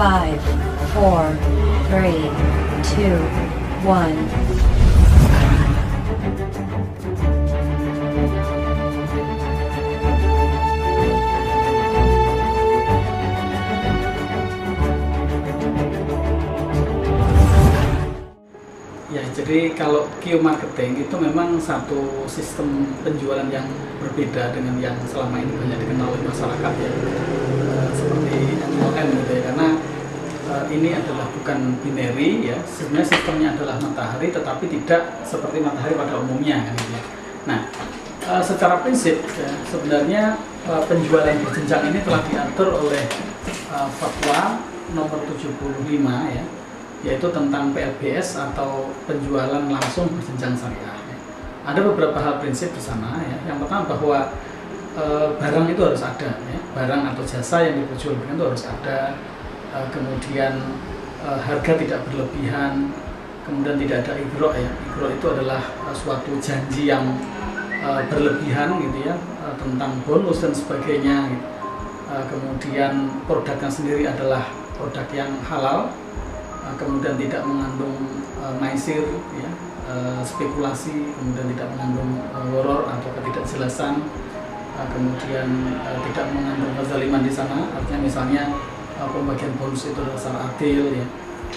5, 4, 3, 2, 1. Ya, jadi kalau Q-marketing itu memang satu sistem penjualan yang berbeda dengan yang selama ini banyak dikenal oleh masyarakat ya, seperti MLM gitu ya, karena ini adalah bukan binary ya, sebenarnya sistemnya adalah matahari tetapi tidak seperti matahari pada umumnya kan gitu ya. Nah, secara prinsip ya, sebenarnya penjualan berjenjang ini telah diatur oleh Fatwa nomor 75 ya, yaitu tentang PLBS atau penjualan langsung berjenjang syariah. Ada beberapa hal prinsip di sana ya. Yang pertama bahwa barang itu harus ada ya. Barang atau jasa yang diperjualbelikan itu harus ada. Kemudian harga tidak berlebihan. Kemudian tidak ada igro ya. Igro itu adalah suatu janji yang berlebihan gitu ya, tentang bonus dan sebagainya gitu. Kemudian produknya sendiri adalah produk yang halal. Kemudian tidak mengandung maisir, ya, spekulasi, kemudian tidak mengandung horor atau ketidakjelasan, kemudian tidak mengandung kezaliman di sana, artinya misalnya pembagian bonus itu adalah secara adil, ya.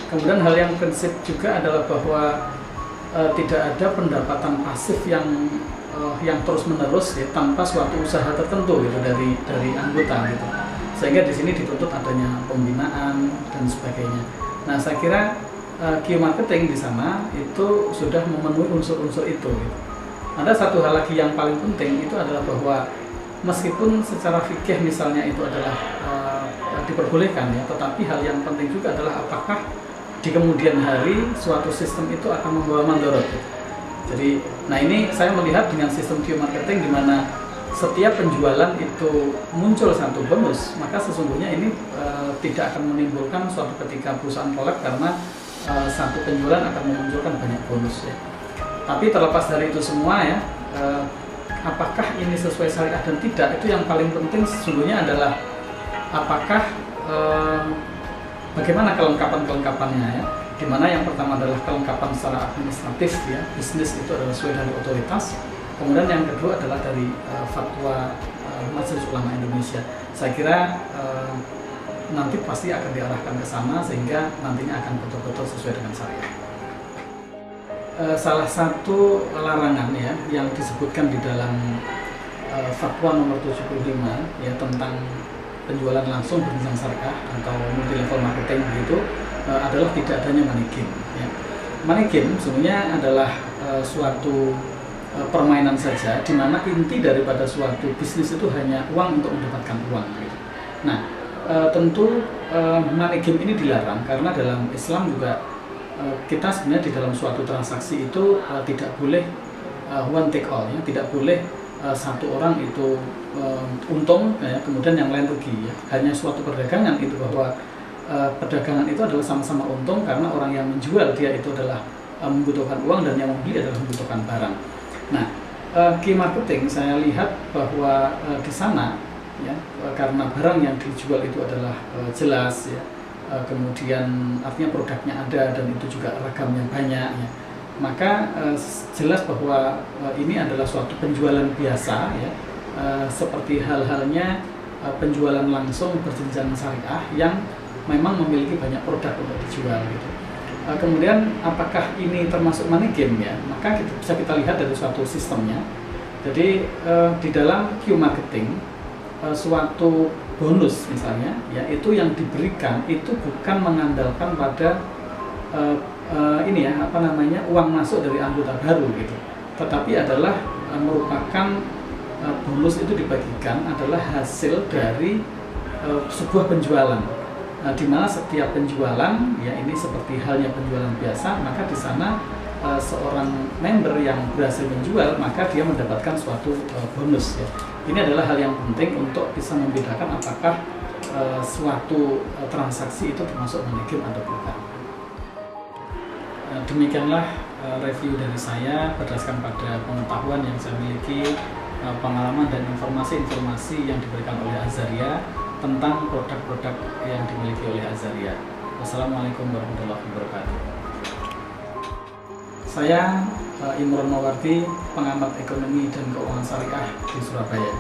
Kemudian hal yang prinsip juga adalah bahwa tidak ada pendapatan pasif yang terus menerus ya, tanpa suatu usaha tertentu gitu dari anggota gitu, sehingga di sini dituntut adanya pembinaan dan sebagainya. Nah, saya kira Q-marketing di sana itu sudah memenuhi unsur-unsur itu. Gitu. Ada satu hal lagi yang paling penting itu adalah bahwa meskipun secara fikih misalnya itu adalah diperbolehkan ya, tetapi hal yang penting juga adalah apakah di kemudian hari suatu sistem itu akan membawa mandorot. Gitu. Jadi, nah ini saya melihat dengan sistem Q-marketing di mana setiap penjualan itu muncul satu bonus, maka sesungguhnya ini tidak akan menimbulkan suatu ketika perusahaan kolab karena satu penjualan akan memunculkan banyak bonus ya. Tapi terlepas dari itu semua ya, apakah ini sesuai syariah dan tidak, itu yang paling penting sesungguhnya adalah apakah bagaimana kelengkapan-kelengkapannya ya. Dimana yang pertama adalah kelengkapan secara administratif ya, bisnis itu adalah sesuai dari otoritas. Kemudian yang kedua adalah dari Fatwa Majelis Ulama Indonesia. Saya kira nanti pasti akan diarahkan ke sana sehingga nantinya akan betul-betul sesuai dengan syariah. Salah satu larangan ya yang disebutkan di dalam Fatwa nomor 75 ya tentang penjualan langsung berjenjang syariah atau multi level marketing begitu adalah tidak adanya money game. Ya. Money game sebenarnya adalah suatu permainan saja, di mana inti daripada suatu bisnis itu hanya uang untuk mendapatkan uang. Gitu. Nah, tentu money game ini dilarang karena dalam Islam juga kita sebenarnya di dalam suatu transaksi itu tidak boleh one take all, ya, tidak boleh satu orang itu untung, ya, kemudian yang lain rugi. Ya. Hanya suatu perdagangan itu bahwa perdagangan itu adalah sama-sama untung karena orang yang menjual dia itu adalah membutuhkan uang dan yang membeli adalah membutuhkan barang. Nah, Q-marketing saya lihat bahwa di sana ya karena barang yang dijual itu adalah jelas ya, kemudian artinya produknya ada dan itu juga ragamnya banyak ya, maka jelas bahwa ini adalah suatu penjualan biasa ya, seperti hal-halnya penjualan langsung berjenjang syariah yang memang memiliki banyak produk untuk dijual gitu. Kemudian apakah ini termasuk money game ya? Maka bisa kita lihat dari suatu sistemnya. Jadi di dalam Q-marketing suatu bonus misalnya, ya itu yang diberikan itu bukan mengandalkan pada ini ya apa namanya uang masuk dari anggota baru gitu, tetapi adalah merupakan bonus itu dibagikan adalah hasil dari sebuah penjualan. Nah, di mana setiap penjualan ya ini seperti halnya penjualan biasa, maka di sana seorang member yang berhasil menjual maka dia mendapatkan suatu bonus ya. Ini adalah hal yang penting untuk bisa membedakan apakah suatu transaksi itu termasuk money game atau bukan. Demikianlah review dari saya berdasarkan pada pengetahuan yang saya miliki, pengalaman dan informasi-informasi yang diberikan oleh Azaria tentang produk-produk yang dimiliki oleh Azaria. Wassalamualaikum warahmatullahi wabarakatuh. Saya Imron Mawardi, pengamat ekonomi dan keuangan syariah di Surabaya.